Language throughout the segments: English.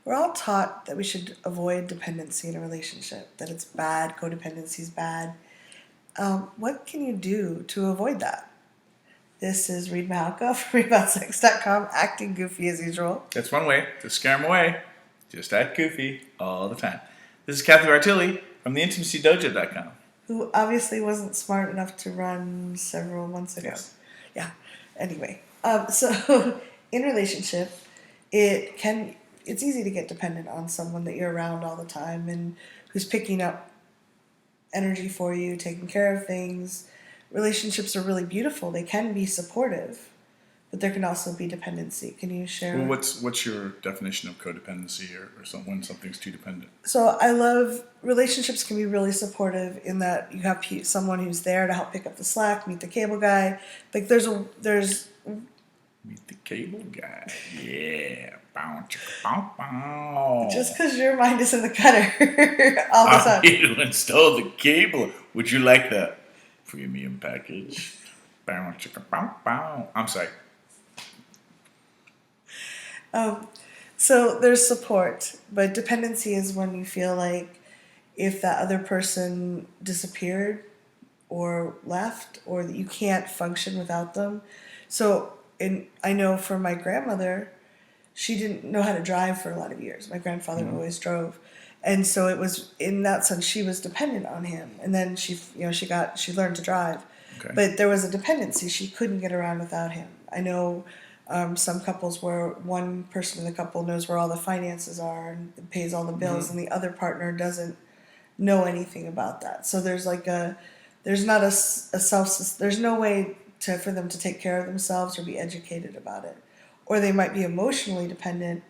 We're all taught that we should avoid dependency in a relationship, that it's bad, codependency is bad. What can you do to avoid that? This is Reid from ReidAboutSex.com, acting goofy as usual. That's one way to scare them away. Just act goofy all the time. This is Cathy from theintimacydojo.com. Who obviously wasn't smart enough to run several months ago. Yes. Yeah. Anyway, so in relationship, it's easy to get dependent on someone that you're around all the time and who's picking up energy for you, taking care of things. Relationships are really beautiful. They can be supportive, but there can also be dependency. Can you share? Well, what's your definition of codependency or when something's too dependent? So I love relationships can be really supportive in that you have someone who's there to help pick up the slack, meet the cable guy. Like there's Meet the cable guy. Yeah. Bow, chicka, bow, bow. Just because your mind is in the gutter all the time. I need to install the cable. Would you like the premium package? Bow, chicka, bow, bow. I'm sorry. So there's support, but dependency is when you feel like if that other person disappeared or left or that you can't function without them. So I know for my grandmother, she didn't know how to drive for a lot of years. My grandfather always drove. And so it was, in that sense, she was dependent on him. And then she learned to drive. Okay. But there was a dependency. She couldn't get around without him. I know some couples where one person in the couple knows where all the finances are and pays all the bills, and the other partner doesn't know anything about that. So there's there's no way for them to take care of themselves or be educated about it. Or they might be emotionally dependent,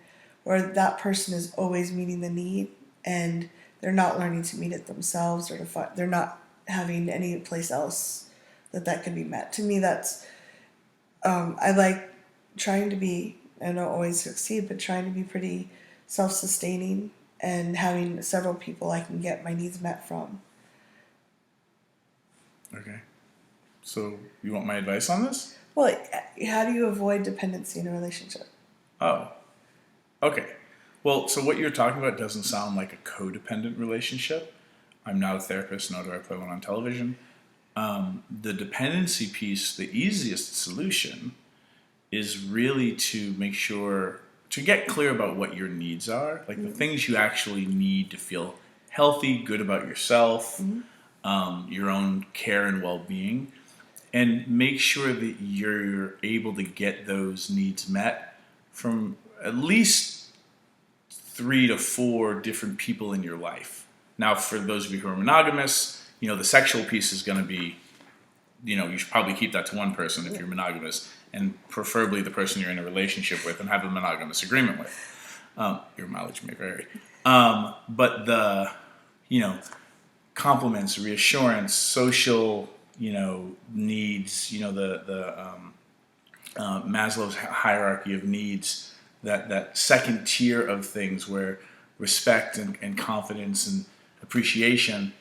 where that person is always meeting the need and they're not learning to meet it themselves, or they're not having any place else that can be met. To me, that's I like trying to be, I don't always succeed, but trying to be pretty self-sustaining and having several people I can get my needs met from. Okay. So you want my advice on this? Well, how do you avoid dependency in a relationship? Oh. Okay. Well, so what you're talking about doesn't sound like a codependent relationship. I'm not a therapist, nor do I play one on television. The dependency piece, the easiest solution is really to make sure to get clear about what your needs are, like the things you actually need to feel healthy, good about yourself, your own care and well-being, and make sure that you're able to get those needs met from at least 3 to 4 different people in your life. Now, for those of you who are monogamous, the sexual piece is going to be, you should probably keep that to one person if you're monogamous, and preferably the person you're in a relationship with and have a monogamous agreement with. Your mileage may vary. But the, compliments, reassurance, social, needs, the Maslow's hierarchy of needs, that second tier of things where respect and confidence and appreciation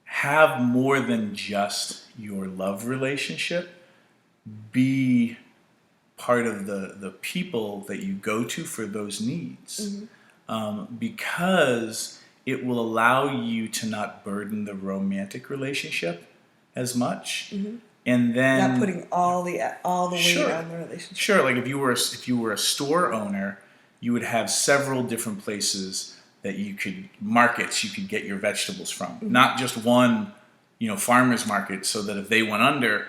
have more than just your love relationship. Be part of the people that you go to for those needs, because it will allow you to not burden the romantic relationship as much, and then not putting all the weight on the relationship. Sure, like if you were a store owner, you would have several different places that you could get your vegetables from, not just one, farmer's market, so that if they went under,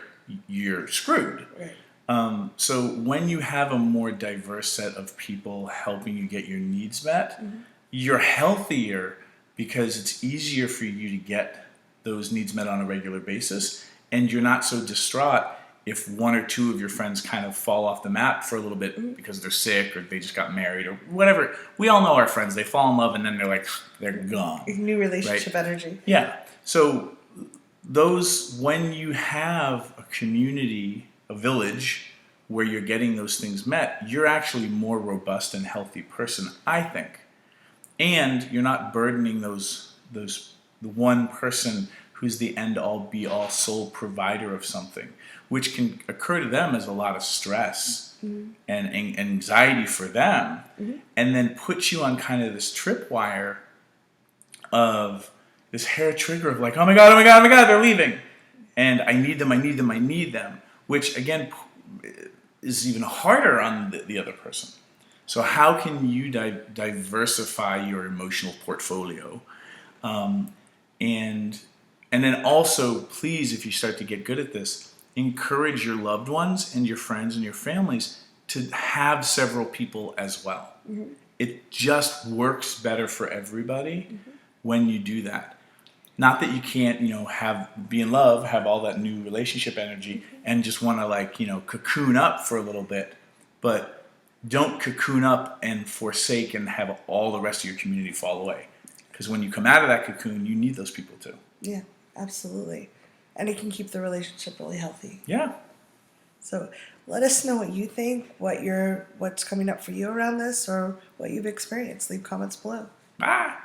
you're screwed. Right. So when you have a more diverse set of people helping you get your needs met, you're healthier because it's easier for you to get those needs met on a regular basis, and you're not so distraught if 1 or 2 of your friends kind of fall off the map for a little bit because they're sick or they just got married or whatever. We all know our friends. They fall in love and then they're gone. New relationship right? energy. Yeah. So when you have a community, a village where you're getting those things met, you're actually a more robust and healthy person, I think. And you're not burdening the one person who's the end all be all sole provider of something, which can occur to them as a lot of stress and anxiety for them, and then put you on kind of this tripwire of this hair trigger of like, oh my God, oh my God, oh my God, they're leaving. And I need them, I need them, I need them, which again is even harder on the other person. So how can you diversify your emotional portfolio? And then also, please, if you start to get good at this, encourage your loved ones and your friends and your families to have several people as well. It just works better for everybody when you do that. Not that you can't, be in love, have all that new relationship energy, and just want to cocoon up for a little bit, but don't cocoon up and forsake and have all the rest of your community fall away. Because when you come out of that cocoon, you need those people too. Yeah, absolutely. And it can keep the relationship really healthy. Yeah. So let us know what you think, what's coming up for you around this, or what you've experienced. Leave comments below. Bye.